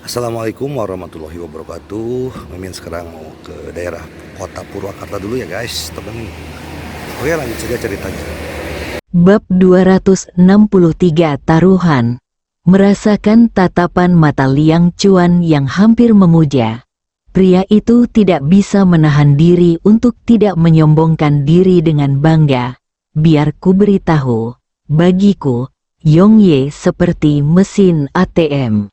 Assalamualaikum warahmatullahi wabarakatuh. Mimin sekarang mau ke daerah kota Purwakarta dulu ya guys, temen. Oke, lanjut saja ceritanya. Bab 263 Taruhan. Merasakan tatapan mata Liang Chuan yang hampir memuja, pria itu tidak bisa menahan diri untuk tidak menyombongkan diri dengan bangga. Biar ku beritahu, bagiku, Yong Ye seperti mesin ATM.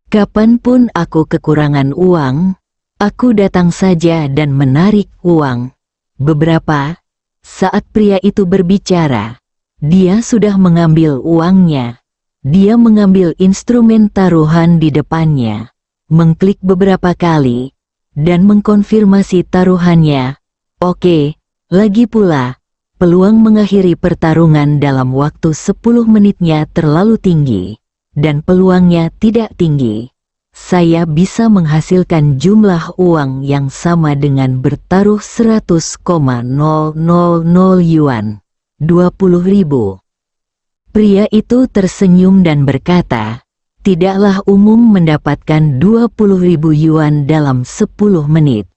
Kapanpun aku kekurangan uang, aku datang saja dan menarik uang. Beberapa saat pria itu berbicara, dia sudah mengambil uangnya. Dia mengambil instrumen taruhan di depannya, mengklik beberapa kali, dan mengkonfirmasi taruhannya. Oke, lagi pula, peluang mengakhiri pertarungan dalam waktu 10 menitnya terlalu tinggi, dan peluangnya tidak tinggi. Saya bisa menghasilkan jumlah uang yang sama dengan bertaruh 100,000 yuan, 20.000. Pria itu tersenyum dan berkata, tidaklah umum mendapatkan 20.000 yuan dalam 10 menit.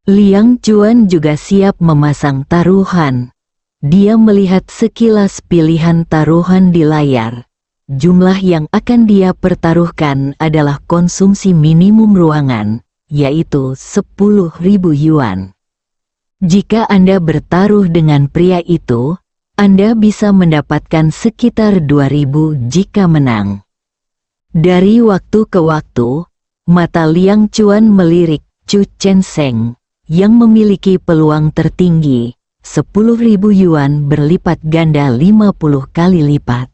Liang Chuan juga siap memasang taruhan. Dia melihat sekilas pilihan taruhan di layar. Jumlah yang akan dia pertaruhkan adalah konsumsi minimum ruangan, yaitu 10.000 yuan. Jika Anda bertaruh dengan pria itu, Anda bisa mendapatkan sekitar 2.000 jika menang. Dari waktu ke waktu, mata Liang Chuan melirik Chu Chen Seng, yang memiliki peluang tertinggi, 10.000 yuan berlipat ganda 50 kali lipat.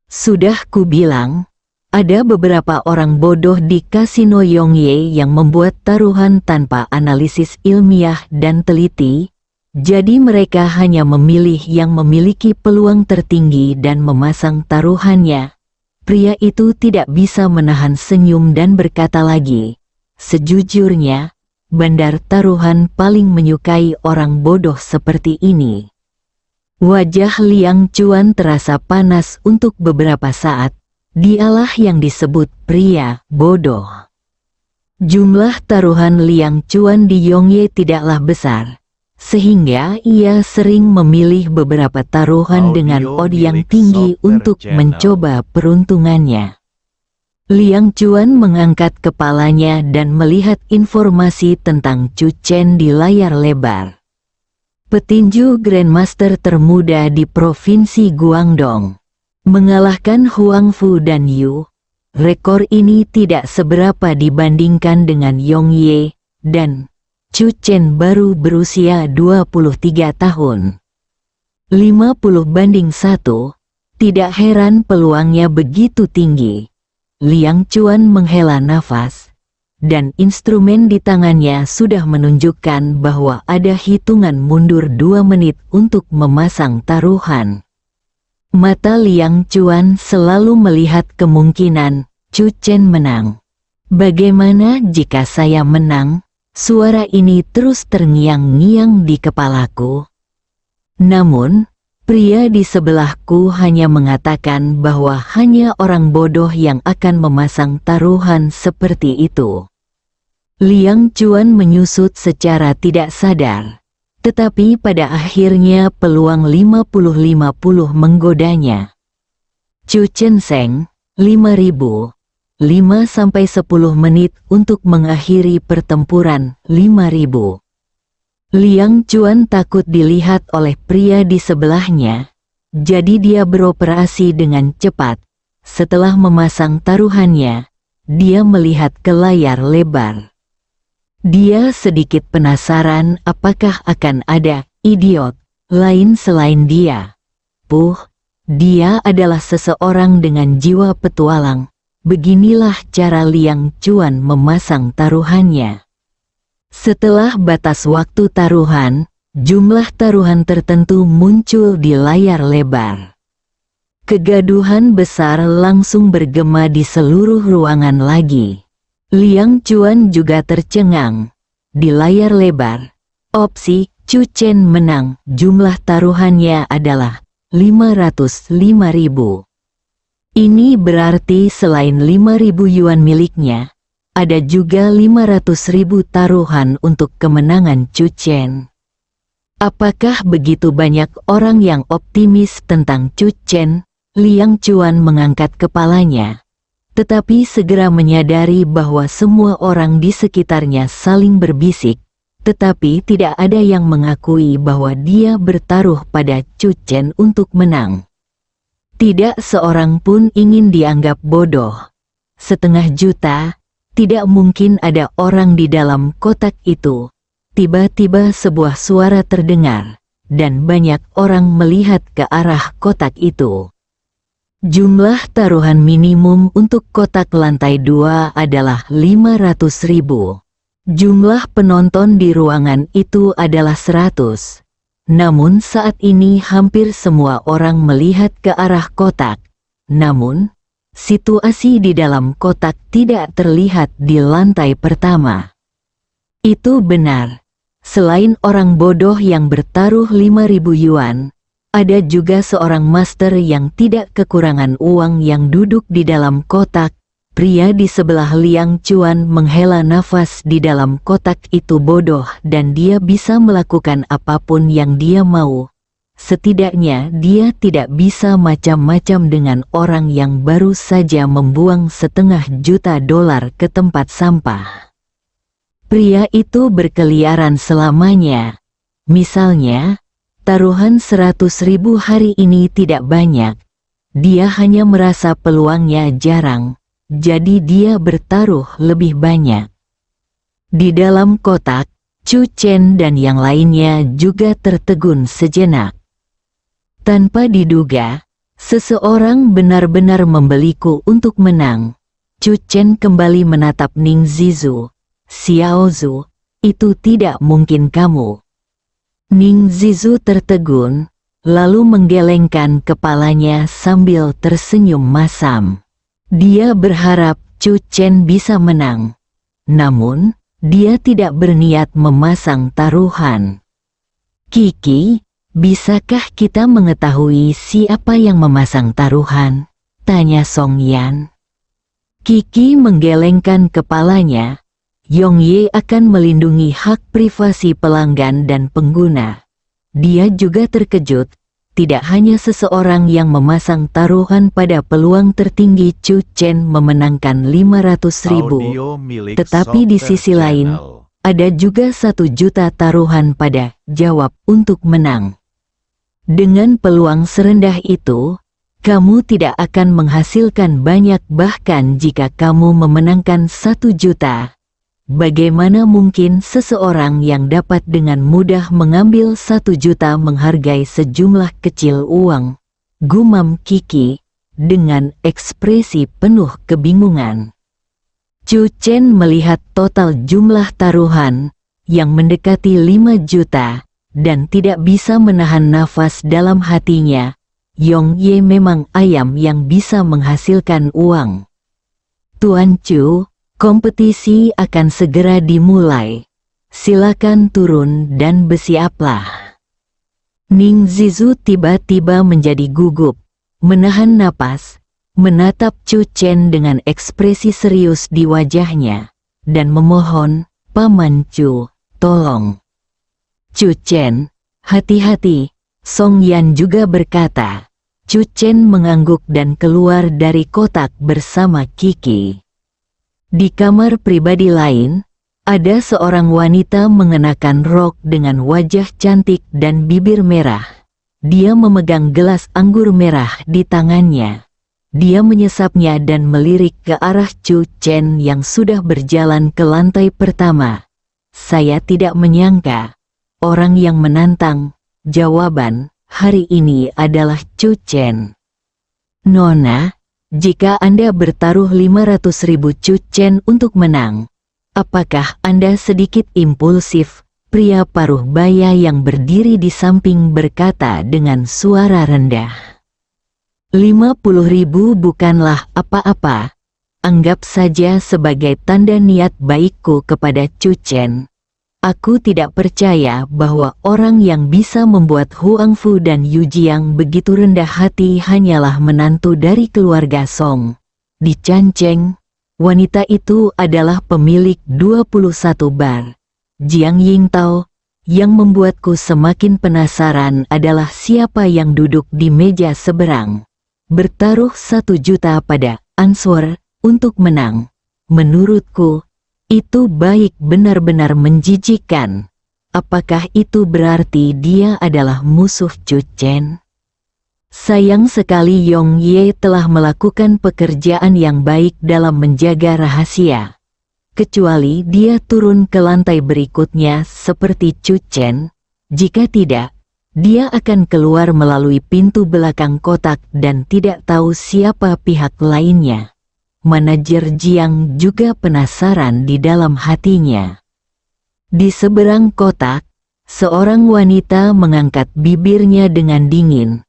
Sudah kubilang, ada beberapa orang bodoh di kasino Yong Ye yang membuat taruhan tanpa analisis ilmiah dan teliti, jadi mereka hanya memilih yang memiliki peluang tertinggi dan memasang taruhannya. Pria itu tidak bisa menahan senyum dan berkata lagi, sejujurnya, bandar taruhan paling menyukai orang bodoh seperti ini. Wajah Liang Chuan terasa panas untuk beberapa saat. Dialah yang disebut pria bodoh. Jumlah taruhan Liang Chuan di Yong Ye tidaklah besar, sehingga ia sering memilih beberapa taruhan dengan odd yang tinggi untuk mencoba peruntungannya. Liang Chuan mengangkat kepalanya dan melihat informasi tentang Chu Chen di layar lebar. Petinju Grandmaster termuda di Provinsi Guangdong, mengalahkan Huang Fu dan Yu. Rekor ini tidak seberapa dibandingkan dengan Yong Ye, dan Chu Chen baru berusia 23 tahun. 50-1, tidak heran peluangnya begitu tinggi. Liang Chuan menghela nafas, dan instrumen di tangannya sudah menunjukkan bahwa ada hitungan mundur 2 menit untuk memasang taruhan. Mata Liang Chuan selalu melihat kemungkinan Chu Chen menang. Bagaimana jika saya menang? Suara ini terus terngiang-ngiang di kepalaku. Namun, pria di sebelahku hanya mengatakan bahwa hanya orang bodoh yang akan memasang taruhan seperti itu. Liang Chuan menyusut secara tidak sadar, tetapi pada akhirnya peluang 50-50 menggodanya. Chu Chen Seng, 5.000. 5-10 menit untuk mengakhiri pertempuran, 5.000. Liang Chuan takut dilihat oleh pria di sebelahnya, jadi dia beroperasi dengan cepat. Setelah memasang taruhannya, dia melihat ke layar lebar. Dia sedikit penasaran apakah akan ada idiot lain selain dia. Dia adalah seseorang dengan jiwa petualang. Beginilah cara Liang Chuan memasang taruhannya. Setelah batas waktu taruhan, jumlah taruhan tertentu muncul di layar lebar. Kegaduhan besar langsung bergema di seluruh ruangan lagi. Liang Chuan juga tercengang. Di layar lebar, opsi Chu Chen menang, jumlah taruhannya adalah 505.000. Ini berarti selain 5.000 yuan miliknya, ada juga 500.000 taruhan untuk kemenangan Chu Chen. Apakah begitu banyak orang yang optimis tentang Chu Chen? Liang Chuan mengangkat kepalanya, tetapi segera menyadari bahwa semua orang di sekitarnya saling berbisik, tetapi tidak ada yang mengakui bahwa dia bertaruh pada Chu Chen untuk menang. Tidak seorang pun ingin dianggap bodoh. 500 juta, tidak mungkin ada orang di dalam kotak itu. Tiba-tiba sebuah suara terdengar, dan banyak orang melihat ke arah kotak itu. Jumlah taruhan minimum untuk kotak lantai 2 adalah 500.000. Jumlah penonton di ruangan itu adalah 100. Namun saat ini hampir semua orang melihat ke arah kotak. Namun, situasi di dalam kotak tidak terlihat di lantai pertama. Itu benar. Selain orang bodoh yang bertaruh 5.000 yuan, ada juga seorang master yang tidak kekurangan uang yang duduk di dalam kotak. Pria di sebelah Liang Chuan menghela nafas di dalam kotak itu bodoh dan dia bisa melakukan apapun yang dia mau. Setidaknya dia tidak bisa macam-macam dengan orang yang baru saja membuang $500 juta ke tempat sampah. Pria itu berkeliaran selamanya. Misalnya, taruhan 100.000 hari ini tidak banyak. Dia hanya merasa peluangnya jarang, jadi dia bertaruh lebih banyak. Di dalam kotak, Chu Chen dan yang lainnya juga tertegun sejenak. Tanpa diduga, seseorang benar-benar membeliku untuk menang. Chu Chen kembali menatap Ning Zizu. Xiao Zhu, itu tidak mungkin kamu. Ning Zizu tertegun, lalu menggelengkan kepalanya sambil tersenyum masam. Dia berharap Chu Chen bisa menang. Namun, dia tidak berniat memasang taruhan. Kiki, bisakah kita mengetahui siapa yang memasang taruhan? Tanya Song Yan. Kiki menggelengkan kepalanya. Yong Ye akan melindungi hak privasi pelanggan dan pengguna. Dia juga terkejut, tidak hanya seseorang yang memasang taruhan pada peluang tertinggi Chu Chen memenangkan 500.000, tetapi di sisi lain, ada juga 1 juta taruhan pada jawab untuk menang. Dengan peluang serendah itu, kamu tidak akan menghasilkan banyak bahkan jika kamu memenangkan 1 juta. Bagaimana mungkin seseorang yang dapat dengan mudah mengambil 1 juta menghargai sejumlah kecil uang? Gumam Kiki, dengan ekspresi penuh kebingungan. Chu Chen melihat total jumlah taruhan, yang mendekati 5 juta, dan tidak bisa menahan nafas dalam hatinya. Yong Ye memang ayam yang bisa menghasilkan uang. Tuan Chu, kompetisi akan segera dimulai. Silakan turun dan bersiaplah. Ning Zizu tiba-tiba menjadi gugup, menahan napas, menatap Chu Chen dengan ekspresi serius di wajahnya, dan memohon, Paman Chu, tolong. Chu Chen, hati-hati, Song Yan juga berkata. Chu Chen mengangguk dan keluar dari kotak bersama Kiki. Di kamar pribadi lain, ada seorang wanita mengenakan rok dengan wajah cantik dan bibir merah. Dia memegang gelas anggur merah di tangannya. Dia menyesapnya dan melirik ke arah Chu Chen yang sudah berjalan ke lantai pertama. Saya tidak menyangka, orang yang menantang, jawaban, hari ini adalah Chu Chen. Nona, jika Anda bertaruh 500.000 Chu Chen untuk menang, apakah Anda sedikit impulsif? Pria paruh baya yang berdiri di samping berkata dengan suara rendah. 50.000 bukanlah apa-apa. Anggap saja sebagai tanda niat baikku kepada Chu Chen. Aku tidak percaya bahwa orang yang bisa membuat Huang Fu dan Yu Jiang begitu rendah hati hanyalah menantu dari keluarga Song. Di Canceng, wanita itu adalah pemilik 21 bar. Jiang Yingtao. Yang membuatku semakin penasaran adalah siapa yang duduk di meja seberang. Bertaruh 1 juta pada Answer untuk menang. Menurutku, itu baik benar-benar menjijikkan. Apakah itu berarti dia adalah musuh Chu Chen? Sayang sekali Yong Ye telah melakukan pekerjaan yang baik dalam menjaga rahasia. Kecuali dia turun ke lantai berikutnya seperti Chu Chen. Jika tidak, dia akan keluar melalui pintu belakang kotak dan tidak tahu siapa pihak lainnya. Manajer Jiang juga penasaran di dalam hatinya. Di seberang kotak, seorang wanita mengangkat bibirnya dengan dingin.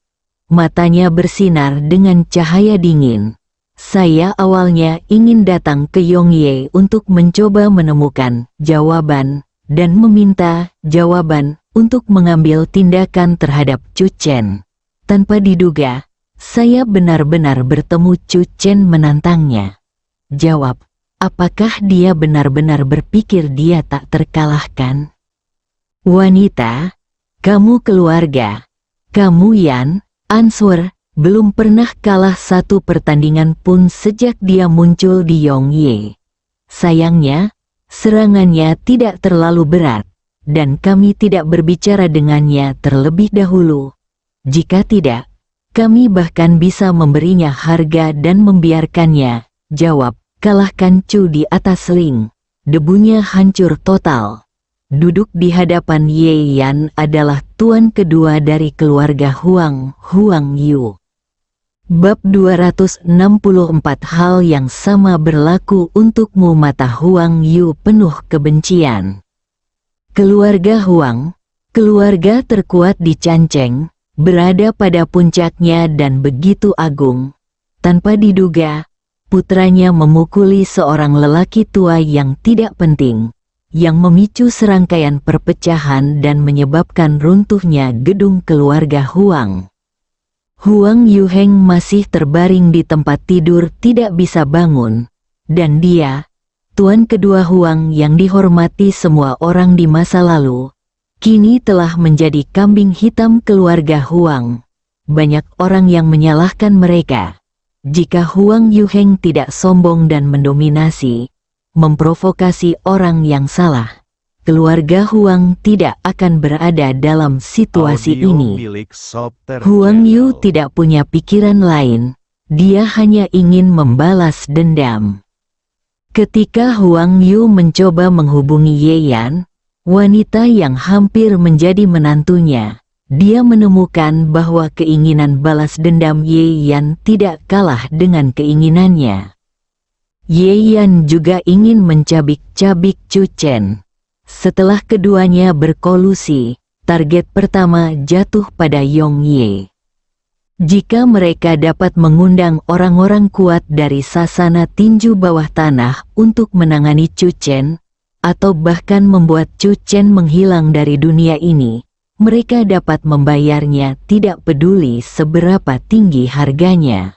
Matanya bersinar dengan cahaya dingin. Saya awalnya ingin datang ke Yong Ye untuk mencoba menemukan jawaban dan meminta jawaban untuk mengambil tindakan terhadap Chu Chen. Tanpa diduga, saya benar-benar bertemu Chu Chen menantangnya. Jawab, apakah dia benar-benar berpikir dia tak terkalahkan? Wanita, kamu keluarga, kamu Yan, Answer, belum pernah kalah 1 pertandingan pun sejak dia muncul di Yong Ye. Sayangnya, serangannya tidak terlalu berat, dan kami tidak berbicara dengannya terlebih dahulu. Jika tidak, kami bahkan bisa memberinya harga dan membiarkannya. Jawab, kalahkan Chu di atas ring. Debunya hancur total. Duduk di hadapan Ye Yan adalah tuan kedua dari keluarga Huang Yu. Bab 264 hal yang sama berlaku untukmu. Mata Huang Yu penuh kebencian. Keluarga Huang, keluarga terkuat di Canceng, berada pada puncaknya dan begitu agung. Tanpa diduga, putranya memukuli seorang lelaki tua yang tidak penting, yang memicu serangkaian perpecahan dan menyebabkan runtuhnya gedung keluarga Huang. Huang Yuheng masih terbaring di tempat tidur tidak bisa bangun, dan dia, tuan kedua Huang yang dihormati semua orang di masa lalu, kini telah menjadi kambing hitam keluarga Huang. Banyak orang yang menyalahkan mereka. Jika Huang Yuheng tidak sombong dan mendominasi, memprovokasi orang yang salah, keluarga Huang tidak akan berada dalam situasi ini. Huang Yu tidak punya pikiran lain, dia hanya ingin membalas dendam. Ketika Huang Yu mencoba menghubungi Ye Yan, wanita yang hampir menjadi menantunya, dia menemukan bahwa keinginan balas dendam Ye Yan tidak kalah dengan keinginannya. Ye Yan juga ingin mencabik-cabik Chu Chen. Setelah keduanya berkolusi, target pertama jatuh pada Yong Ye. Jika mereka dapat mengundang orang-orang kuat dari sasana tinju bawah tanah untuk menangani Chu Chen, atau bahkan membuat Chu Chen menghilang dari dunia ini, mereka dapat membayarnya tidak peduli seberapa tinggi harganya.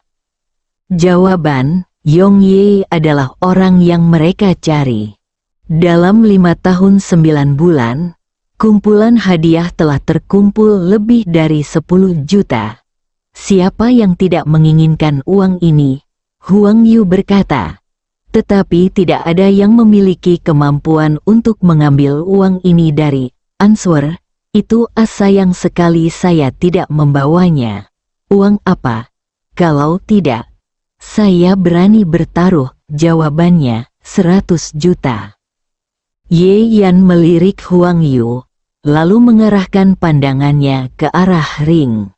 Jawaban, Yong Ye adalah orang yang mereka cari. Dalam 5 tahun 9 bulan, kumpulan hadiah telah terkumpul lebih dari 10 juta. Siapa yang tidak menginginkan uang ini? Huang Yu berkata. Tetapi tidak ada yang memiliki kemampuan untuk mengambil uang ini dari Answer. Itu sayang sekali saya tidak membawanya. Uang apa? Kalau tidak, saya berani bertaruh. Jawabannya, 100 juta. Ye Yan melirik Huang Yu, lalu mengarahkan pandangannya ke arah ring.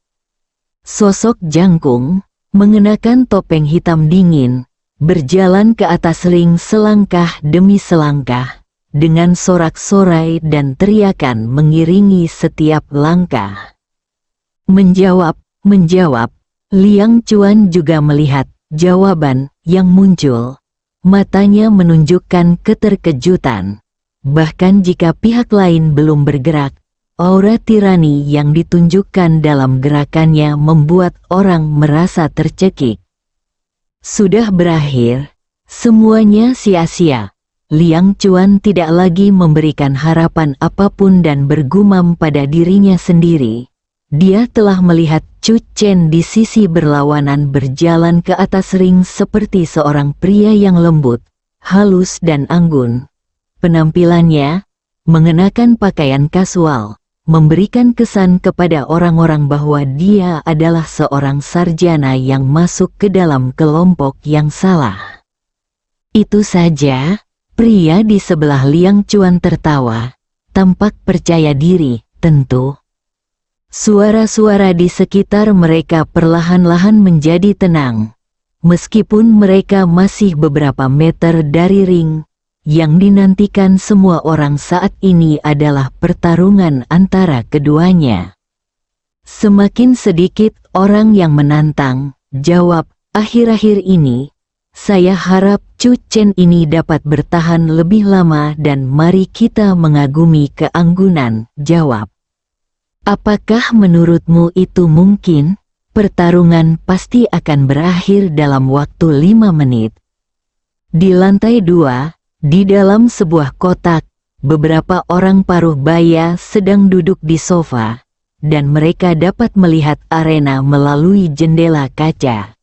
Sosok jangkung, mengenakan topeng hitam dingin, berjalan ke atas ring selangkah demi selangkah, dengan sorak-sorai dan teriakan mengiringi setiap langkah. Menjawab, Liang Chuan juga melihat jawaban yang muncul. Matanya menunjukkan keterkejutan. Bahkan jika pihak lain belum bergerak, aura tirani yang ditunjukkan dalam gerakannya membuat orang merasa tercekik. Sudah berakhir, semuanya sia-sia. Liang Chuan tidak lagi memberikan harapan apapun dan bergumam pada dirinya sendiri. Dia telah melihat Chu Chen di sisi berlawanan berjalan ke atas ring seperti seorang pria yang lembut, halus dan anggun. Penampilannya, mengenakan pakaian kasual, memberikan kesan kepada orang-orang bahwa dia adalah seorang sarjana yang masuk ke dalam kelompok yang salah. Itu saja, pria di sebelah Liang Chuan tertawa, tampak percaya diri, tentu. Suara-suara di sekitar mereka perlahan-lahan menjadi tenang. Meskipun mereka masih beberapa meter dari ring, yang dinantikan semua orang saat ini adalah pertarungan antara keduanya. Semakin sedikit orang yang menantang, jawab, akhir-akhir ini, saya harap Chu Chen ini dapat bertahan lebih lama dan mari kita mengagumi keanggunan, jawab. Apakah menurutmu itu mungkin? Pertarungan pasti akan berakhir dalam waktu 5 menit. Di lantai 2, di dalam sebuah kotak, beberapa orang paruh baya sedang duduk di sofa, dan mereka dapat melihat arena melalui jendela kaca.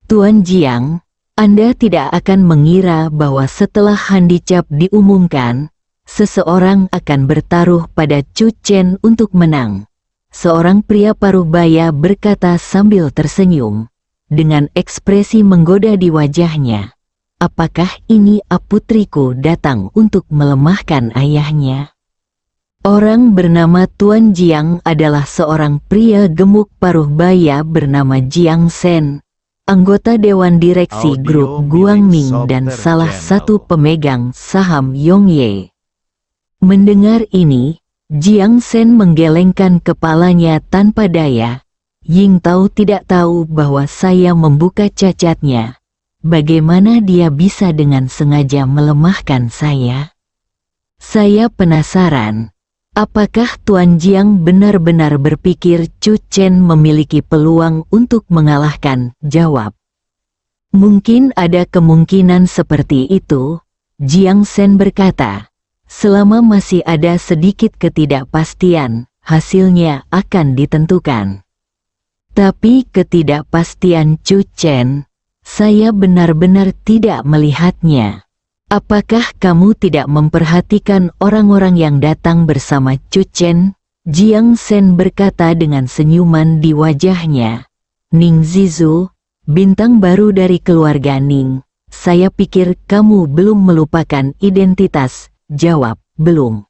Tuan Jiang, Anda tidak akan mengira bahwa setelah handicap diumumkan, seseorang akan bertaruh pada Chu Chen untuk menang. Seorang pria paruh baya berkata sambil tersenyum, dengan ekspresi menggoda di wajahnya. Apakah ini putriku datang untuk melemahkan ayahnya? Orang bernama Tuan Jiang adalah seorang pria gemuk paruh baya bernama Jiang Sen, anggota Dewan Direksi Grup Guangming dan salah satu pemegang saham Yongye. Mendengar ini, Jiang Sen menggelengkan kepalanya tanpa daya. Ying Tao tidak tahu bahwa saya membuka cacatnya. Bagaimana dia bisa dengan sengaja melemahkan saya? Saya penasaran, apakah Tuan Jiang benar-benar berpikir Chu Chen memiliki peluang untuk mengalahkan? Jawab. Mungkin ada kemungkinan seperti itu, Jiang Sen berkata. Selama masih ada sedikit ketidakpastian, hasilnya akan ditentukan. Tapi ketidakpastian Chu Chen, saya benar-benar tidak melihatnya. Apakah kamu tidak memperhatikan orang-orang yang datang bersama Chu Chen? Jiang Sen berkata dengan senyuman di wajahnya. Ning Zizu, bintang baru dari keluarga Ning. Saya pikir kamu belum melupakan identitas. Jawab, belum.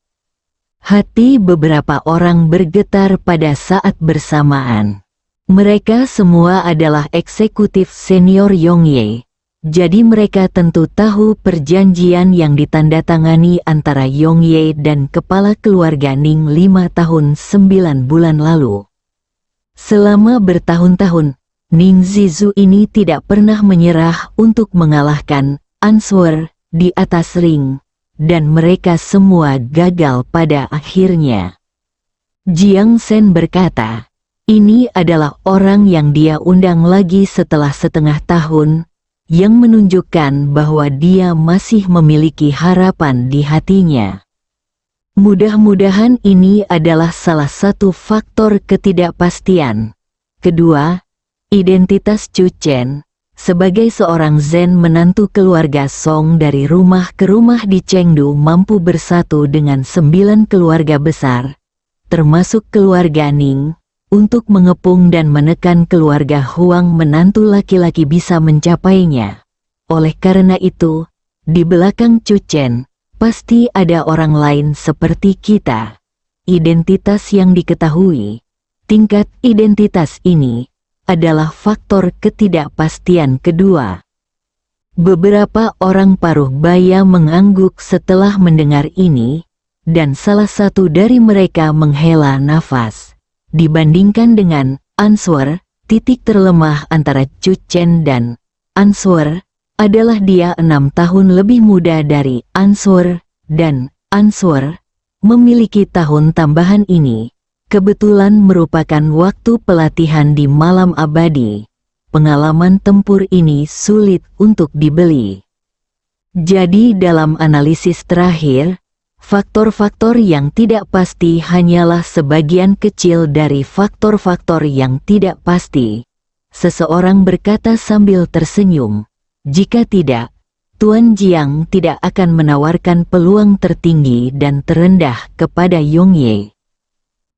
Hati beberapa orang bergetar pada saat bersamaan. Mereka semua adalah eksekutif senior Yongye, jadi mereka tentu tahu perjanjian yang ditandatangani antara Yongye dan kepala keluarga Ning 5 tahun 9 bulan lalu. Selama bertahun-tahun, Ning Zizu ini tidak pernah menyerah untuk mengalahkan Answer di atas ring, dan mereka semua gagal pada akhirnya. Jiang Sen berkata, ini adalah orang yang dia undang lagi setelah setengah tahun, yang menunjukkan bahwa dia masih memiliki harapan di hatinya. Mudah-mudahan ini adalah salah satu faktor ketidakpastian. Kedua, identitas Chu Chen, sebagai seorang Zen menantu keluarga Song dari rumah ke rumah di Chengdu mampu bersatu dengan 9 keluarga besar, termasuk keluarga Ning, untuk mengepung dan menekan keluarga Huang menantu laki-laki bisa mencapainya. Oleh karena itu, di belakang Chu Chen, pasti ada orang lain seperti kita. Identitas yang diketahui, tingkat identitas ini, adalah faktor ketidakpastian kedua. Beberapa orang paruh baya mengangguk setelah mendengar ini, dan salah satu dari mereka menghela nafas. Dibandingkan dengan Answer, titik terlemah antara Chu Chen dan Answer adalah dia 6 tahun lebih muda dari Answer, dan Answer, memiliki tahun tambahan ini, kebetulan merupakan waktu pelatihan di malam abadi. Pengalaman tempur ini sulit untuk dibeli. Jadi dalam analisis terakhir, faktor-faktor yang tidak pasti hanyalah sebagian kecil dari faktor-faktor yang tidak pasti. Seseorang berkata sambil tersenyum, jika tidak, Tuan Jiang tidak akan menawarkan peluang tertinggi dan terendah kepada Yongye.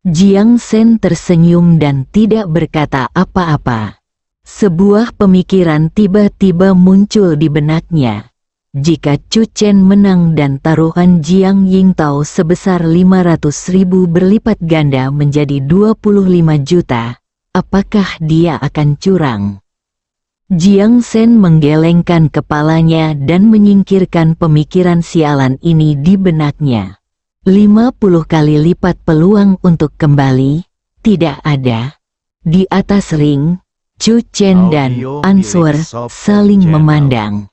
Jiang Shen tersenyum dan tidak berkata apa-apa. Sebuah pemikiran tiba-tiba muncul di benaknya. Jika Chu Chen menang dan taruhan Jiang Yingtao sebesar 500.000 berlipat ganda menjadi 25 juta, apakah dia akan curang? Jiang Shen menggelengkan kepalanya dan menyingkirkan pemikiran sialan ini di benaknya. 50 kali lipat peluang untuk kembali, tidak ada. Di atas ring, Chu Chen dan Answer saling memandang.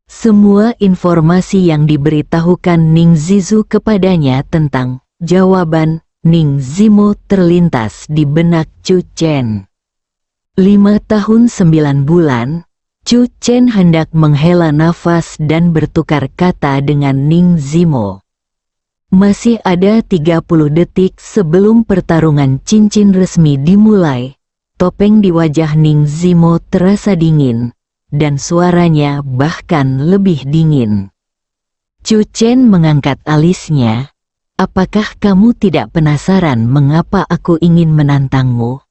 Semua informasi yang diberitahukan Ning Zizu kepadanya tentang jawaban Ning Zimo terlintas di benak Chu Chen. 5 tahun 9 bulan, Chu Chen hendak menghela nafas dan bertukar kata dengan Ning Zimo. Masih ada 30 detik sebelum pertarungan cincin resmi dimulai. Topeng di wajah Ning Zimo terasa dingin, dan suaranya bahkan lebih dingin. Chu Chen mengangkat alisnya. Apakah kamu tidak penasaran mengapa aku ingin menantangmu?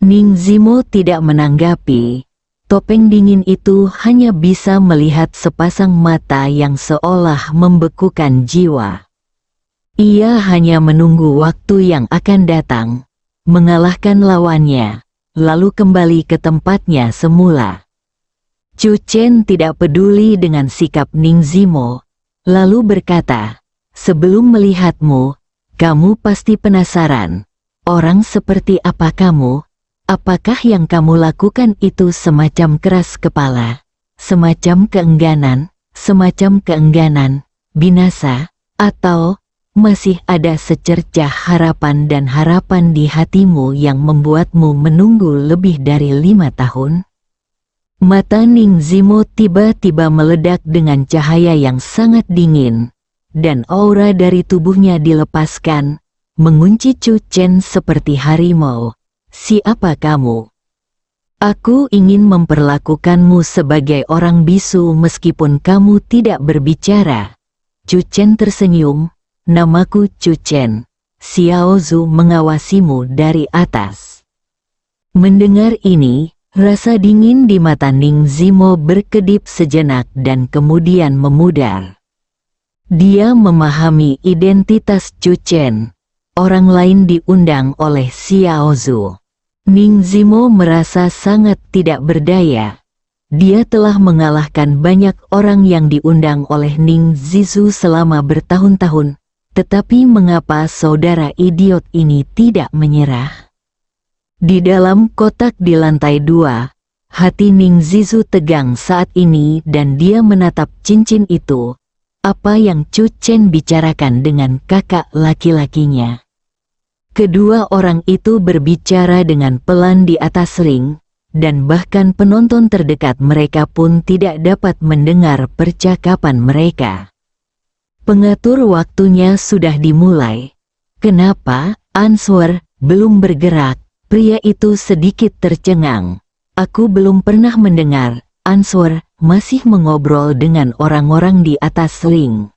Ning Zimo tidak menanggapi. Topeng dingin itu hanya bisa melihat sepasang mata yang seolah membekukan jiwa. Ia hanya menunggu waktu yang akan datang, mengalahkan lawannya, lalu kembali ke tempatnya semula. Chu Chen tidak peduli dengan sikap Ning Zimo, lalu berkata, sebelum melihatmu, kamu pasti penasaran, orang seperti apa kamu? Apakah yang kamu lakukan itu semacam keras kepala, semacam keengganan, binasa, atau masih ada secercah harapan dan harapan di hatimu yang membuatmu menunggu lebih dari 5 tahun? Mata Ning Zimo tiba-tiba meledak dengan cahaya yang sangat dingin, dan aura dari tubuhnya dilepaskan, mengunci Chu Chen seperti harimau. Siapa kamu? Aku ingin memperlakukanmu sebagai orang bisu meskipun kamu tidak berbicara. Chu Chen tersenyum, namaku Chu Chen. Xiao Zhu mengawasimu dari atas. Mendengar ini, rasa dingin di mata Ning Zimo berkedip sejenak dan kemudian memudar. Dia memahami identitas Chu Chen. Orang lain diundang oleh Xiao Zhu. Ning Zimo merasa sangat tidak berdaya. Dia telah mengalahkan banyak orang yang diundang oleh Ning Zizu selama bertahun-tahun. Tetapi mengapa saudara idiot ini tidak menyerah? Di dalam kotak di lantai 2, hati Ning Zizu tegang saat ini dan dia menatap cincin itu. Apa yang Chu Chen bicarakan dengan kakak laki-lakinya? Kedua orang itu berbicara dengan pelan di atas ring, dan bahkan penonton terdekat mereka pun tidak dapat mendengar percakapan mereka. Pengatur waktunya sudah dimulai. Kenapa, Answer, belum bergerak? Pria itu sedikit tercengang. Aku belum pernah mendengar, Answer, masih mengobrol dengan orang-orang di atas ring.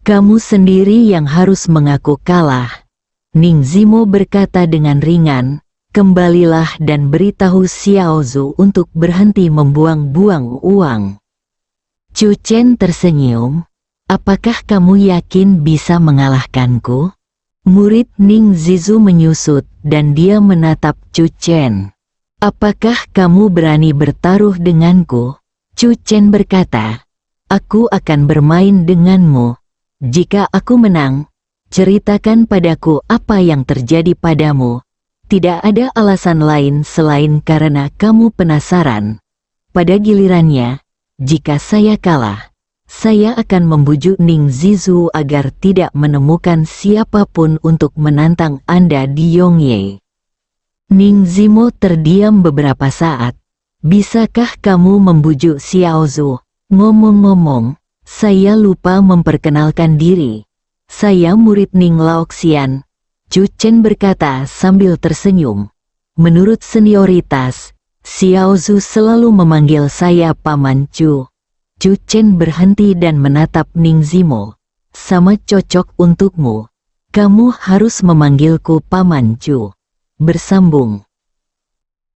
Kamu sendiri yang harus mengaku kalah. Ning Zimo berkata dengan ringan, kembalilah dan beritahu Xiao Zhu untuk berhenti membuang-buang uang. Chu Chen tersenyum, apakah kamu yakin bisa mengalahkanku? Murid Ning Zizu menyusut dan dia menatap Chu Chen. Apakah kamu berani bertaruh denganku? Chu Chen berkata, aku akan bermain denganmu. Jika aku menang, ceritakan padaku apa yang terjadi padamu. Tidak ada alasan lain selain karena kamu penasaran. Pada gilirannya, jika saya kalah, Saya akan membujuk Ning Zizu agar tidak menemukan siapapun untuk menantang Anda di Yongye. Ning Zimo terdiam beberapa saat. Bisakah kamu membujuk Xiaozu? Ngomong-ngomong, saya lupa memperkenalkan diri. Saya murid Ning Laoxian. Chu Chen berkata sambil tersenyum. Menurut senioritas, Xiaozu selalu memanggil saya Paman Chu. Chu Chen berhenti dan menatap Ning Zimo. Sama cocok untukmu. Kamu harus memanggilku Paman Chu. Bersambung.